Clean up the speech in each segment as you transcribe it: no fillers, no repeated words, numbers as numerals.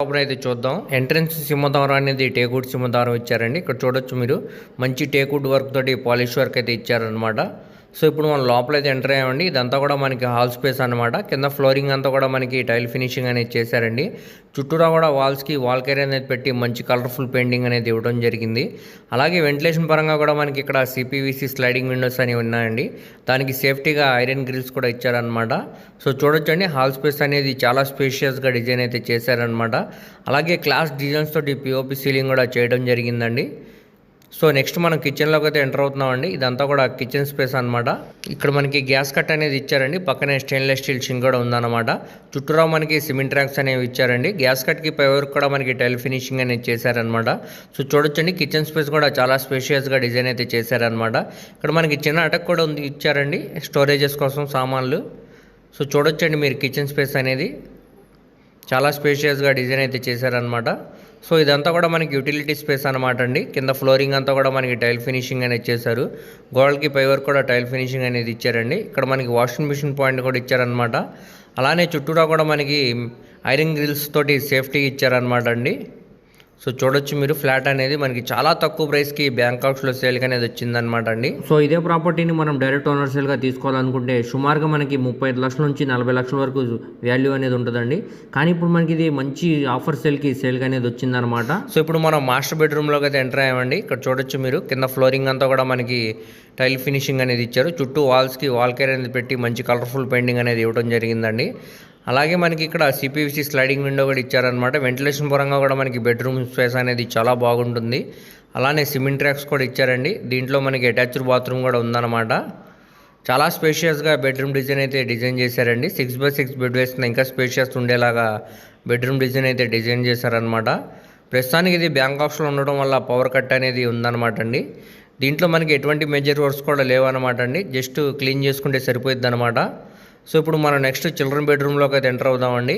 లోపల అయితే చూద్దాం. ఎంట్రన్స్ సింహద్వారం అనేది టేకుడ్ సింహద్వారం ఇచ్చారండి. ఇక్కడ చూడొచ్చు మీరు మంచి టేకుడ్ వర్క్ తోటి పాలిష్ వర్క్ అయితే ఇచ్చారనమాట. సో ఇప్పుడు మనం లోపలైతే ఎంటర్ అయ్యామండి. ఇదంతా కూడా మనకి హాల్ స్పేస్ అనమాట. కింద ఫ్లోరింగ్ అంతా కూడా మనకి టైల్ ఫినిషింగ్ అనేది చేశారండి. చుట్టూరా కూడా వాల్స్కి వాల్ కేర్ అనేది పెట్టి మంచి కలర్ఫుల్ పెయింటింగ్ అనేది ఇవ్వడం జరిగింది. అలాగే వెంటిలేషన్ పరంగా కూడా మనకి ఇక్కడ సిపివిసి స్లైడింగ్ విండోస్ అనేవి ఉన్నాయండి. దానికి సేఫ్టీగా ఐరన్ గ్రిల్స్ కూడా ఇచ్చారనమాట. సో చూడొచ్చండి, హాల్ స్పేస్ అనేది చాలా స్పేషియస్గా డిజైన్ అయితే చేశారనమాట. అలాగే క్లాస్ డిజైన్స్ తోటి పిఓపి సీలింగ్ కూడా చేయడం జరిగిందండి. సో నెక్స్ట్ మనం కిచెన్లోకి అయితే ఎంటర్ అవుతున్నామండి. ఇదంతా కూడా కిచెన్ స్పేస్ అనమాట. ఇక్కడ మనకి గ్యాస్ కట్ అనేది ఇచ్చారండి. పక్కనే స్టెయిన్లెస్ స్టీల్ షింక్ కూడా ఉందన్నమాట. చుట్టూరా మనకి సిమెంట్ ట్రాక్స్ అనేవి ఇచ్చారండి. గ్యాస్ కట్కి పై వరకు కూడా మనకి టైల్ ఫినిషింగ్ అనేది చేశారనమాట. సో చూడొచ్చండి, కిచెన్ స్పేస్ కూడా చాలా స్పేషియస్గా డిజైన్ అయితే చేశారనమాట. ఇక్కడ మనకి చిన్న అటక్ కూడా ఉంది ఇచ్చారండి, స్టోరేజెస్ కోసం సామాన్లు. సో చూడొచ్చండి మీరు, కిచెన్ స్పేస్ అనేది చాలా స్పేషియస్గా డిజైన్ అయితే చేశారనమాట. సో ఇదంతా కూడా మనకి యూటిలిటీ స్పేస్ అనమాట అండి. కింద ఫ్లోరింగ్ అంతా కూడా మనకి టైల్ ఫినిషింగ్ అనేది చేశారు. గోడలకి పై వరకు కూడా టైల్ ఫినిషింగ్ అనేది ఇచ్చారండి. ఇక్కడ మనకి వాషింగ్ మిషన్ పాయింట్ కూడా ఇచ్చారనమాట. అలానే చుట్టూరా కూడా మనకి ఐరన్ గ్రిల్స్ తోటి సేఫ్టీ ఇచ్చారనమాట అండి. సో చూడొచ్చు మీరు, ఫ్లాట్ అనేది మనకి చాలా తక్కువ ప్రైస్కి బ్యాంకాక్స్లో సేల్కి అనేది వచ్చిందనమాట అండి. సో ఇదే ప్రాపర్టీని మనం డైరెక్ట్ ఓనర్ సేల్గా తీసుకోవాలనుకుంటే సుమారుగా మనకి 35 లక్షల నుంచి 40 లక్షల వరకు వాల్యూ అనేది ఉంటుందండి. కానీ ఇప్పుడు మనకి ఇది మంచి ఆఫర్ సేల్కి అనేది వచ్చిందనమాట. సో ఇప్పుడు మనం మాస్టర్ బెడ్రూమ్లోకి అయితే ఎంటర్ అయ్యామండి. ఇక్కడ చూడొచ్చు మీరు, కింద ఫ్లోరింగ్ అంతా కూడా మనకి టైల్ ఫినిషింగ్ అనేది ఇచ్చారు. చుట్టూ వాల్స్కి వాల్ కేర్ అనేది పెట్టి మంచి కలర్ఫుల్ పెయింటింగ్ అనేది ఇవ్వడం జరిగిందండి. అలాగే మనకి ఇక్కడ సిపివిసి స్లైడింగ్ విండో కూడా ఇచ్చారనమాట. వెంటిలేషన్ పరంగా కూడా మనకి బెడ్రూమ్ స్పేస్ అనేది చాలా బాగుంటుంది. అలానే సిమెంట్ ట్రాక్స్ కూడా ఇచ్చారండి. దీంట్లో మనకి అటాచ్డ్ బాత్రూమ్ కూడా ఉందన్నమాట. చాలా స్పేషియస్గా బెడ్రూమ్ డిజైన్ అయితే డిజైన్ చేశారండి. 6x6 బెడ్ వేసిన ఇంకా స్పేషియస్ ఉండేలాగా బెడ్రూమ్ డిజైన్ అయితే డిజైన్ చేశారనమాట. ప్రస్తుతానికి ఇది బ్యాంకాక్స్లో ఉండడం వల్ల పవర్ కట్ అనేది ఉందన్నమాట అండి. దీంట్లో మనకి ఎటువంటి మేజర్ వర్క్స్ కూడా లేవన్నమాట అండి. జస్ట్ క్లీన్ చేసుకుంటే సరిపోయిద్ది అనమాట. సో ఇప్పుడు మనం నెక్స్ట్ చిల్డ్రన్ బెడ్రూమ్లోకి అయితే ఎంటర్ అవుదామండి.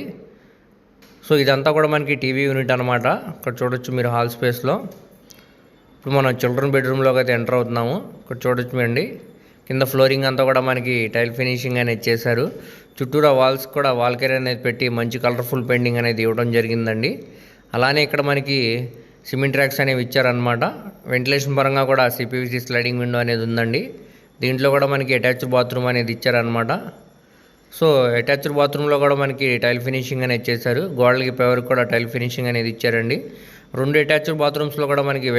సో ఇదంతా కూడా మనకి టీవీ యూనిట్ అనమాట. ఇక్కడ చూడొచ్చు మీరు హాల్ స్పేస్లో. ఇప్పుడు మనం చిల్డ్రన్ బెడ్రూమ్లోకి అయితే ఎంటర్ అవుతున్నాము. ఇక్కడ చూడొచ్చు అండి, కింద ఫ్లోరింగ్ అంతా కూడా మనకి టైల్ ఫినిషింగ్ అనేది చేశారు. చుట్టూరా వాల్స్ కూడా వాల్ కేర్ అనేది పెట్టి మంచి కలర్ఫుల్ పెయింటింగ్ అనేది ఇవ్వడం జరిగిందండి. అలానే ఇక్కడ మనకి సిమెంట్ ట్రాక్స్ అనేవి ఇచ్చారనమాట. వెంటిలేషన్ పరంగా కూడా సిపివిసి స్లైడింగ్ విండో అనేది ఉందండి. దీంట్లో కూడా మనకి అటాచ్డ్ బాత్రూమ్ అనేది ఇచ్చారనమాట. సో అటాచ్డ్ బాత్రూంలో కూడా మనకి టైల్ ఫినిషింగ్ అనేది చేశారు. గోడలకి పై వరకు కూడా టైల్ ఫినిషింగ్ అనేది ఇచ్చారండి. 2 అటాచ్డ్ బాత్రూమ్స్లో కూడా మనకి